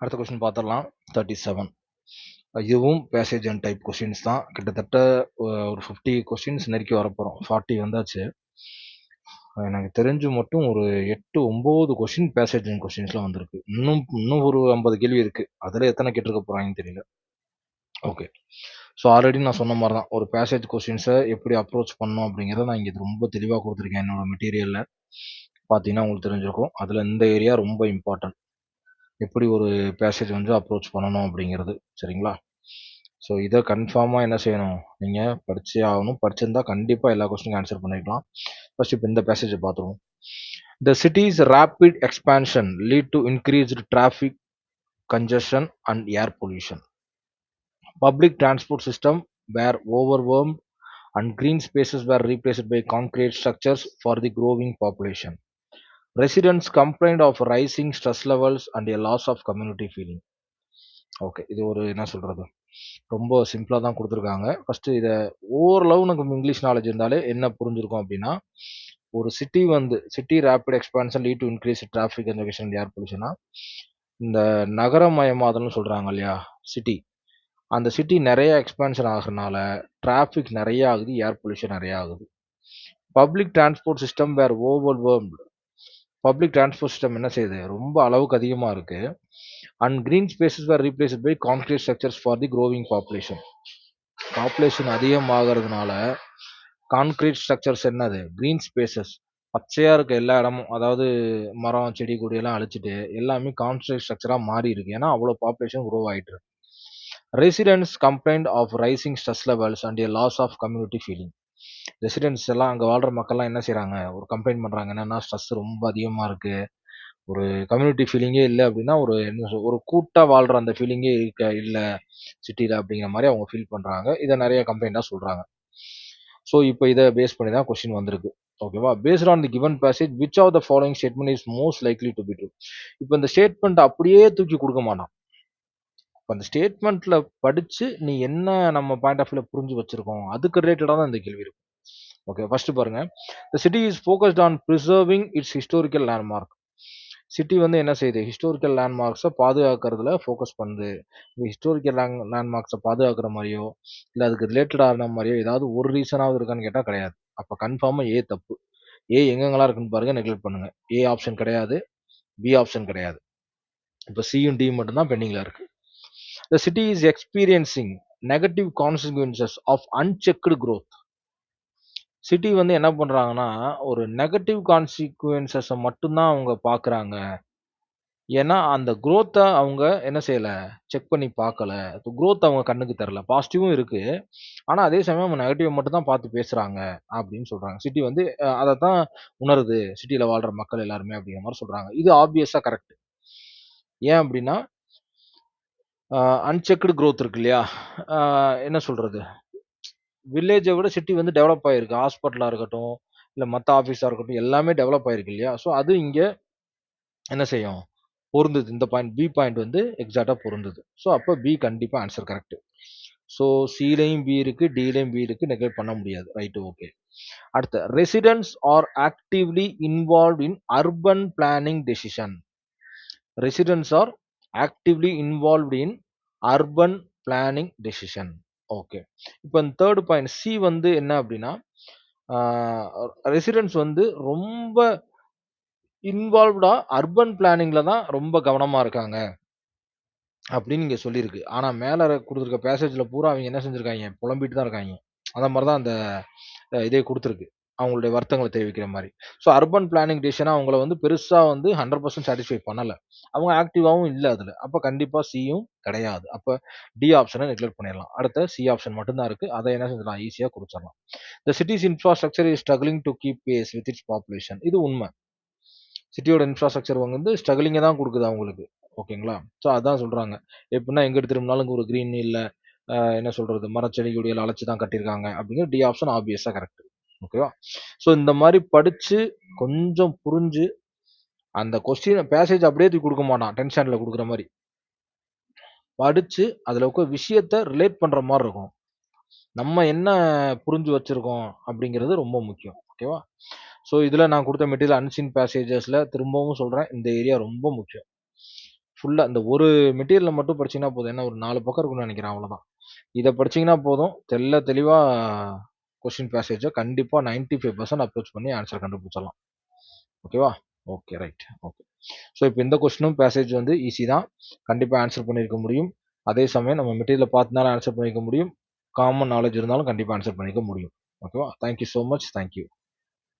அடுத்த கொஸ்டின் பார்த்துடலாம். 37. இதுவும் பேசேஜ் அண்ட் டைப் கொஸ்டின்ஸ் தான். கிட்டத்தட்ட ஒரு 50 கொஸ்டின்ஸ் நெருக்கி வரப்போகிறோம். 40 வந்தாச்சு. எனக்கு தெரிஞ்சு மட்டும் ஒரு 8, 9 கொஸ்டின் பேசேஜ் அண்ட் கொஸ்டின்ஸ்லாம் வந்திருக்கு. இன்னும் ஒரு 50 கேள்வி இருக்கு. அதில் எத்தனை கேட்டிருக்க போகிறாங்கன்னு தெரியல. ஓகே. ஸோ ஆல்ரெடி நான் சொன்ன மாதிரி தான், ஒரு பேசேஜ் கொஸ்டின்ஸை எப்படி அப்ரோச் பண்ணணும் அப்படிங்கிறத நான் இங்கே ரொம்ப தெளிவாக கொடுத்துருக்கேன் என்னோட மெட்டீரியலில். பார்த்தீங்கன்னா உங்களுக்கு தெரிஞ்சிருக்கும். அதில் இந்த ஏரியா ரொம்ப இம்பார்ட்டன்ட். எப்படி ஒரு பேசேஜ் வந்து அப்ரோச் பண்ணணும் அப்படிங்கிறது. சரிங்களா? ஸோ இதை கன்ஃபார்மாக என்ன செய்யணும், நீங்கள் படிச்சே ஆகணும். படிச்சிருந்தா கண்டிப்பாக எல்லா கொஸ்டினுக்கும் ஆன்சர் பண்ணிக்கலாம். ஃபர்ஸ்ட் இப்போ இந்த பேசேஜை பார்த்துருவோம். The city's rapid expansion lead to increased traffic congestion and air pollution. Public transport system were overwhelmed and green spaces were replaced by concrete structures for the growing population. Residents complained of rising stress levels and a loss of community feeling. Okay, இது ஒரு என்ன சொல்கிறது, ரொம்ப சிம்பிளாக தான் கொடுத்துருக்காங்க. First இதை ஓரளவு நமக்கு இங்கிலீஷ் நாலேஜ் இருந்தாலே என்ன புரிஞ்சிருக்கும் அப்படின்னா, ஒரு city rapid expansion lead to increase traffic congestion air பொல்யூஷனா, இந்த நகரமயமாதல்னு சொல்கிறாங்க இல்லையா, சிட்டி, அந்த சிட்டி நிறைய எக்ஸ்பான்ஷன் ஆகிறனால டிராஃபிக் நிறைய ஆகுது, ஏர் பொல்யூஷன் நிறைய ஆகுது. Public transport system were overwhelmed. Public transport system என்ன செய்யுது, ரொம்ப அளவுக்கு அதிகமாக இருக்குது. And green spaces were replaced by concrete structures for the growing population. Population அதிகமாகிறதுனால கான்கிரீட் ஸ்ட்ரக்சர்ஸ் என்னது, கிரீன் ஸ்பேசஸ், பச்சையாக இருக்க எல்லா இடமும், அதாவது மரம் செடி கொடியெல்லாம் அழிச்சிட்டு எல்லாமே கான்கிரீட் ஸ்ட்ரக்சராக மாறி இருக்கு. ஏன்னா அவ்வளோ பாப்புலேஷன் க்ரோ ஆகிட்டு இருக்கு. Residents complained of rising stress levels and a loss of community feeling. Residents எல்லாம், அங்கே வாழ்கிற மக்கள்லாம் என்ன செய்கிறாங்க, ஒரு கம்ப்ளைண்ட் பண்ணுறாங்க. என்னென்னா ஸ்ட்ரெஸ் ரொம்ப அதிகமாக இருக்குது, ஒரு கம்யூனிட்டி ஃபீலிங்கே இல்லை அப்படின்னா, ஒரு என்ன ஒரு கூட்டாக வாழ்கிற அந்த ஃபீலிங்கே இல்லை சிட்டியில் அப்படிங்கிற மாதிரி அவங்க ஃபீல் பண்ணுறாங்க. இதை நிறைய கம்ப்ளைண்ட்டாக சொல்கிறாங்க. ஸோ இப்போ இதை பேஸ் பண்ணி தான் கொஸ்டின் வந்திருக்கு. ஓகேவா? Based on the given passage which of the following statement is most likely to be true. இப்போ இந்த ஸ்டேட்மெண்ட் அப்படியே தூக்கி கொடுக்க மாட்டான். இப்போ அந்த ஸ்டேட்மெண்ட்டில் படித்து நீ என்ன நம்ம பாயிண்ட் ஆஃப் வியூவில் புரிஞ்சு வச்சுருக்கோம், அதுக்கு ரிலேட்டடாக தான் இந்த கேள்வி இருக்கும். ஓகே, ஃபர்ஸ்ட் பாருங்க. த city is focused on preserving it's historical landmark. City வந்து என்ன செய்யுது, ஹிஸ்டாரிக்கல் லேண்ட்மார்க்ஸை பாதுகாக்கிறதுல ஃபோக்கஸ் பண்ணுது. இந்த ஹிஸ்டாரிக்கல் லேண்ட்மார்க்ஸை பாதுகாக்கிற மாதிரியோ இல்லை அதுக்கு ரிலேட்டடான மாதிரியோ ஏதாவது ஒரு ரீசனாவது இருக்கான்னு கேட்டால் கிடையாது. அப்போ கன்ஃபார்மாக ஏ தப்பு. ஏ எங்கெங்கெல்லாம் இருக்குன்னு பாருங்க, நெக்லெக்ட் பண்ணுங்க. ஏ ஆப்ஷன் கிடையாது, பி ஆப்ஷன் கிடையாது. இப்போ சியும் டி மட்டும்தான் பெண்டிங்கில் இருக்கு. The city is experiencing negative consequences of unchecked growth. City வந்து என்ன பண்றாங்கன்னா, ஒரு நெகட்டிவ் கான்சிக்வன்சஸை மட்டும்தான் அவங்க பார்க்குறாங்க. ஏன்னா அந்த growth-அ அவங்க என்ன செய்யல, செக் பண்ணி பார்க்கல. growth அவங்க கண்ணுக்கு தெரியல. பாசிட்டிவும் இருக்கு, ஆனா அதே சமயம் அவங்க நெகட்டிவ் மட்டும் தான் பார்த்து பேசுறாங்க அப்படின்னு சொல்றாங்க. சிட்டி வந்து அதைத்தான் உணருது, சிட்டியில வாழ்ற மக்கள் எல்லாருமே அப்படிங்கிற மாதிரி சொல்றாங்க. இது ஆப்வியஸா கரெக்ட். ஏன் அப்படின்னா, அன்செக்டு growth இருக்கு இல்லையா, என்ன சொல்றது, வில்லேஜை விட சிட்டி வந்து டெவலப் ஆயிருக்கு. ஹாஸ்பிட்டலாக இருக்கட்டும், இல்லை மற்ற ஆஃபீஸாக இருக்கட்டும், எல்லாமே டெவலப் ஆயிருக்கு இல்லையா. ஸோ அது இங்கே என்ன செய்யும், பொருந்தது. இந்த பாயிண்ட் பி பாயிண்ட் வந்து எக்ஸாக்டாக பொருந்தது. ஸோ அப்போ பி கண்டிப்பாக ஆன்சர் கரெக்ட். ஸோ சிலையும் பி இருக்கு, டிலையும் பி இருக்கு, நெக்லெக்ட் பண்ண முடியாது. Right, okay. அடுத்த, residents are actively involve in urban planning decision. Residents are actively involved in urban planning decision. Okay. இப்போ இந்த தேர்ட் பாயிண்ட் சி வந்து என்ன அப்படின்னா, ரெசிடென்ட்ஸ் வந்து ரொம்ப இன்வால்வ்டா அர்பன் பிளானிங்ல தான் ரொம்ப கவனமா இருக்காங்க அப்படின்னு இங்க சொல்லியிருக்கு. ஆனா மேல கொடுத்துருக்க பேசேஜ்ல பூரா அவங்க என்ன செஞ்சிருக்காங்க, புலம்பிட்டு தான் இருக்காங்க. அந்த மாதிரி தான் அந்த இதே கொடுத்துருக்கு, அவங்களுடைய வருத்தங்களை தெரிவிக்கிற மாதிரி. ஸோ அர்பன் பிளானிங் டிசிஷனை அவங்கள வந்து பெருசா வந்து 100% சாட்டிஸ்ஃபை பண்ணல. அவங்க ஆக்டிவாகவும் இல்லை அதுல. அப்போ கண்டிப்பா சியும் கிடையாது. அப்போ டி ஆப்ஷனை நெக்லெக்ட் பண்ணிடலாம். அடுத்த சி ஆப்ஷன் மட்டும்தான் இருக்கு. அதை என்ன செஞ்சிடலாம், ஈஸியா குறிச்சிடலாம். The city's infrastructure is struggling to keep pace with its population. இது உண்மை. சிட்டியோட இன்ஃப்ராஸ்ட்ரக்சர் வந்து ஸ்ட்ரகிளிங்கை தான் கொடுக்குது அவங்களுக்கு. ஓகேங்களா? ஸோ அதான் சொல்றாங்க. எப்படின்னா எங்க திரும்பினாலும் ஒரு கிரீன் இல்லை, என்ன சொல்றது, மரச்செடி கொடிகள் அழைச்சி தான் கட்டியிருக்காங்க அப்படிங்கிற டி ஆப்ஷன் ஆப்வியஸா கரெக்ட். ஓகேவா? ஸோ இந்த மாதிரி படிச்சு கொஞ்சம் புரிஞ்சு அந்த கொஸ்டின் பேசேஜ் அப்படியே தூக்கி கொடுக்க மாட்டான், டென்ஷன்ல கொடுக்குற மாதிரி. படிச்சு அதுல இருக்க விஷயத்த ரிலேட் பண்ற மாதிரி இருக்கும். நம்ம என்ன புரிஞ்சு வச்சிருக்கோம் அப்படிங்கிறது ரொம்ப முக்கியம். ஓகேவா? ஸோ இதுல நான் கொடுத்த மெட்டீரியல் அன்சீன் பேசேஜஸ்ல திரும்பவும் சொல்றேன், இந்த ஏரியா ரொம்ப முக்கியம். ஃபுல்லா இந்த ஒரு மெட்டீரியல மட்டும் படிச்சீங்கன்னா போதும். ஏன்னா ஒரு 4 பக்கம் இருக்கும்னு நெனைக்கிறேன் அவ்வளோதான். இத படிச்சீங்கன்னா போதும். தெளிவா கொஸ்டின் பேசேஜ கண்டிப்பா 95% அப்ரோச் பண்ணி ஆன்ஸர் கண்டுபிடிச்சிடலாம். ஓகேவா? Okay, right. ஓகே. ஸோ இப்போ இந்த கொஸ்டினும் பேசேஜ் வந்து ஈஸி தான். கண்டிப்பா ஆன்ஸர் பண்ணியிருக்க முடியும். அதே சமயம் நம்ம மெட்டீரியல பார்த்துனாலும் ஆன்ஸர் பண்ணியிருக்க முடியும். காமன் நாலேட்ஜ் இருந்தாலும் கண்டிப்பா ஆன்ஸர் பண்ணிக்க முடியும். ஓகேவா? Thank you so much. Thank you.